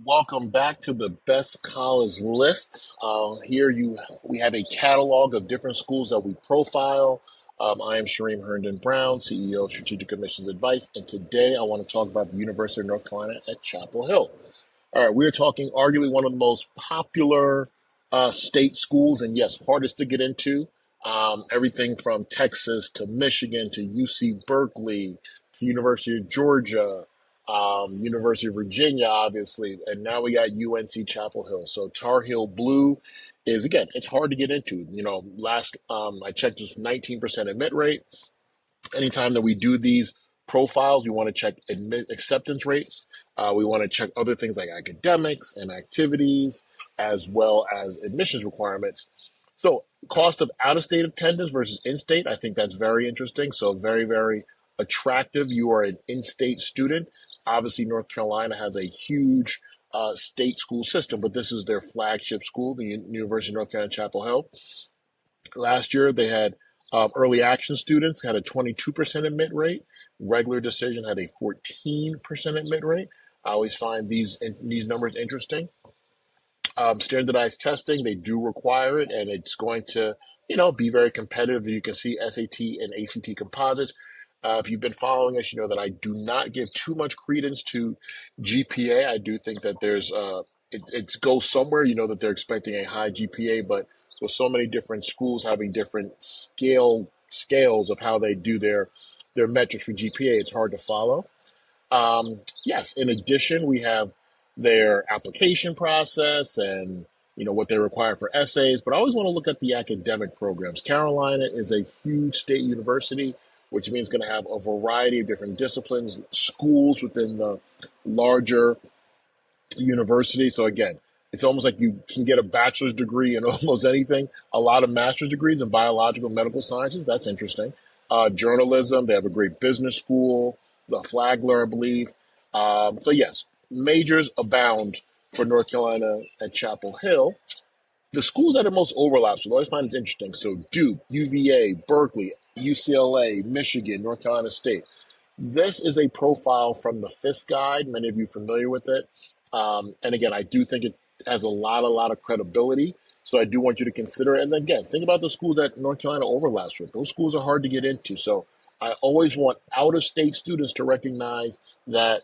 Welcome back to the best college lists. We have a catalog of different schools that we profile. I am Shereem Herndon-Brown, CEO of Strategic Admissions Advice, and today I want to talk about the University of North Carolina at Chapel Hill. All right, we're talking arguably one of the most popular state schools, and yes, hardest to get into. Everything from Texas to Michigan to UC Berkeley to University of Georgia, University of Virginia, obviously, and now we got UNC Chapel Hill. So Tar Heel Blue is again, it's hard to get into. Last I checked, it's 19% admit rate. Anytime that we do these profiles, we want to check acceptance rates. We want to check other things like academics and activities, as well as admissions requirements. So, cost of out of state attendance versus in state, I think that's very interesting. So, very, very attractive. You are an in state student. Obviously, North Carolina has a huge state school system, but this is their flagship school, the University of North Carolina Chapel Hill. Last year, they had early action students had a 22% admit rate. Regular decision had a 14% admit rate. I always find these numbers interesting. Standardized testing, they do require it, and it's going to, be very competitive. You can see SAT and ACT composites. If you've been following us, you know that I do not give too much credence to GPA. I do think that it goes somewhere. You know that they're expecting a high GPA, but with so many different schools having different scales of how they do their metrics for GPA, it's hard to follow. Yes, in addition, we have their application process and what they require for essays. But I always want to look at the academic programs. Carolina is a huge state university, which means going to have a variety of different disciplines, schools within the larger university. So again, it's almost like you can get a bachelor's degree in almost anything. A lot of master's degrees in biological and medical sciences. That's interesting. Journalism. They have a great business school, the Flagler, I believe. So yes, majors abound for North Carolina at Chapel Hill. The schools that are most overlaps, we always find it's interesting. So Duke, UVA, Berkeley, UCLA, Michigan, North Carolina State. This is a profile from the FIS guide. Many of you are familiar with it. And again, I do think it has a lot of credibility. So I do want you to consider it. And again, think about the schools that North Carolina overlaps with. Those schools are hard to get into. So I always want out of state students to recognize that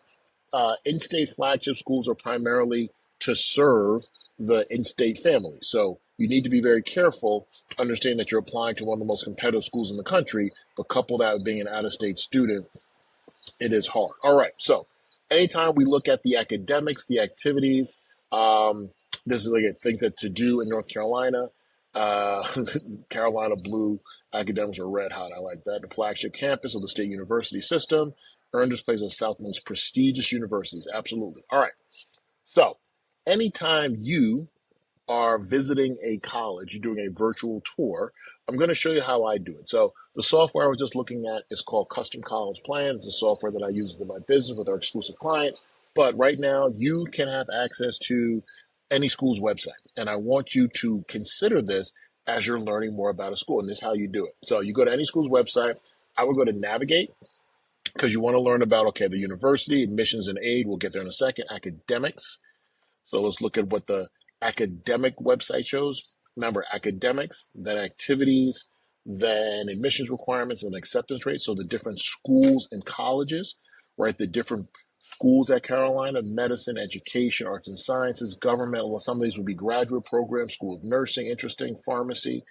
in state flagship schools are primarily to serve the in state family. So you need to be very careful, understand that you're applying to one of the most competitive schools in the country, but couple that with being an out of state student, it is hard. All right. So anytime we look at the academics, the activities, this is like things that to do in North Carolina. Uh, Carolina Blue academics are red hot. I like that. The flagship campus of the state university system earned its place as South's most prestigious universities. Absolutely. All right. So anytime you are visiting a college, you're doing a virtual tour, I'm going to show you how I do it. So the software I was just looking at is called Custom College Plan. It's a software that I use in my business with our exclusive clients. But right now, you can have access to any school's website. And I want you to consider this as you're learning more about a school. And this is how you do it. So you go to any school's website. I would go to Navigate because you want to learn about, okay, the university, admissions and aid. We'll get there in a second. Academics. So let's look at what the academic website shows. Remember, academics, then activities, then admissions requirements and acceptance rates. So the different schools and colleges, right? The different schools at Carolina, medicine, education, arts and sciences, government. Well, some of these would be graduate programs, school of nursing, interesting, pharmacy.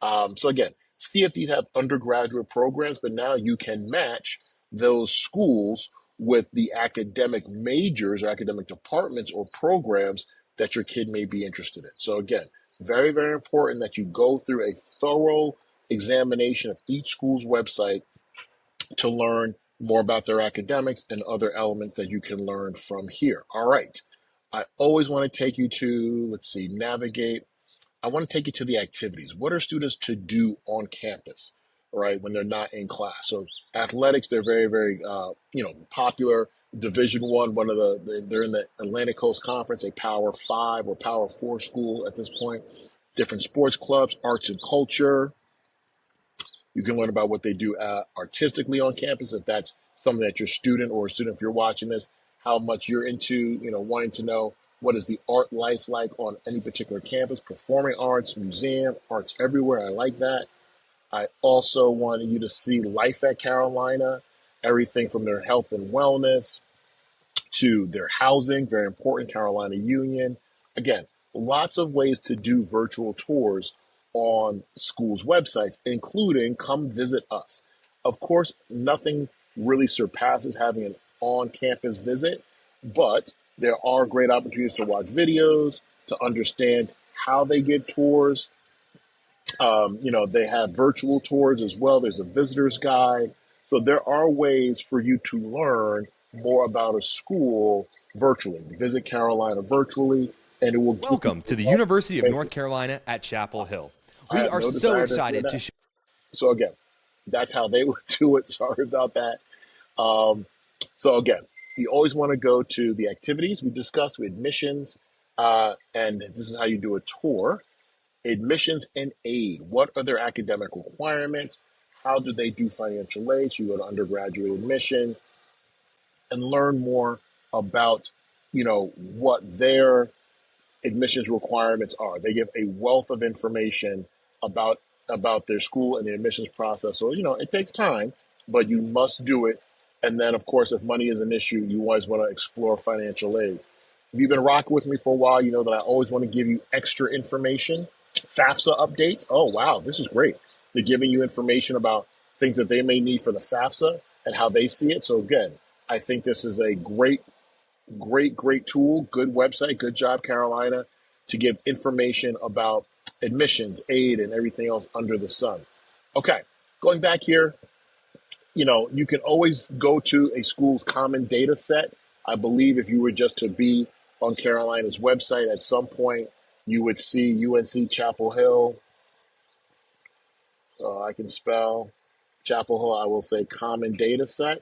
So again, see if these have undergraduate programs, but now you can match those schools with the academic majors or academic departments or programs that your kid may be interested in. So again, very, very important that you go through a thorough examination of each school's website to learn more about their academics and other elements that you can learn from here. All right. I always want to take you to, let's see, navigate. I want to take you to the activities. What are students to do on campus, right, when they're not in class? So athletics, they're very, very, popular. Division one of they're in the Atlantic Coast Conference, a Power Five or Power Four school at this point. Different sports clubs, arts and culture. You can learn about what they do artistically on campus if that's something that your student or a student, if you're watching this, how much you're into, wanting to know What is the art life like on any particular campus? Performing arts, museum, arts everywhere. I like that. I also want you to see life at Carolina, everything from their health and wellness to their housing, very important, Carolina Union. Again, lots of ways to do virtual tours on schools' websites, including come visit us. Of course, nothing really surpasses having an on campus visit, but there are great opportunities to watch videos, to understand how they give tours. They have virtual tours as well. There's a visitor's guide. So there are ways for you to learn more about a school virtually. Visit Carolina virtually, and it will give you Welcome to the all University of the North information. Carolina at Chapel Hill. I We have are no so desire to hear excited to that. So again, that's how they would do it. Sorry about that. Um, so again, you always want to go to the activities we discussed, with admissions, and this is how you do a tour. Admissions and aid. What are their academic requirements? How do they do financial aid? So you go to undergraduate admission and learn more about, what their admissions requirements are. They give a wealth of information about their school and the admissions process. So it takes time, but you must do it. And then, of course, if money is an issue, you always want to explore financial aid. If you've been rocking with me for a while, you know that I always want to give you extra information. FAFSA updates. Oh wow, this is great. They're giving you information about things that they may need for the FAFSA and how they see it. So again, I think this is a great tool, good website, good job, Carolina, to give information about admissions, aid, and everything else under the sun. Okay, going back here, you can always go to a school's common data set. I believe if you were just to be on Carolina's website at some point, you would see UNC Chapel Hill. I can spell Chapel Hill, I will say common data set,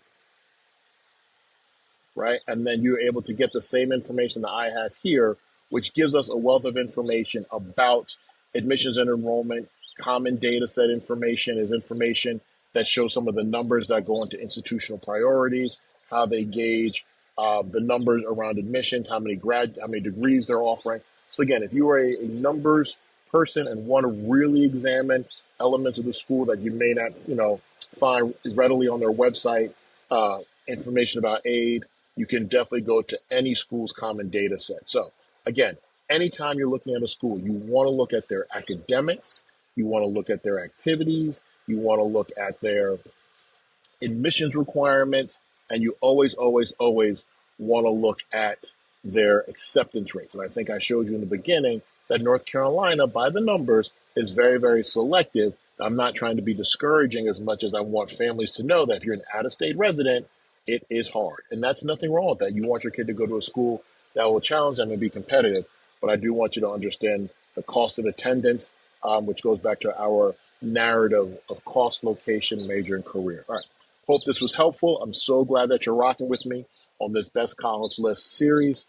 right? And then you're able to get the same information that I have here, which gives us a wealth of information about admissions and enrollment. Common data set information is information that shows some of the numbers that go into institutional priorities, how they gauge the numbers around admissions, how many degrees they're offering. So again, if you are a numbers person and want to really examine elements of the school that you may not, find readily on their website, information about aid, you can definitely go to any school's common data set. So again, anytime you're looking at a school, you want to look at their academics, you want to look at their activities, you want to look at their admissions requirements, and you always want to look at their acceptance rates. And I think I showed you in the beginning that North Carolina, by the numbers, is very selective. I'm not trying to be discouraging as much as I want families to know that if you're an out-of-state resident, it is hard. And that's nothing wrong with that. You want your kid to go to a school that will challenge them and be competitive. But I do want you to understand the cost of attendance, which goes back to our narrative of cost, location, major, and career. All right. Hope this was helpful. I'm so glad that you're rocking with me on this Best College List series.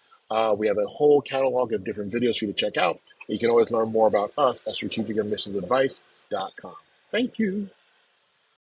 We have a whole catalog of different videos for you to check out. You can always learn more about us at strategicadmissionsadvice.com. Thank you.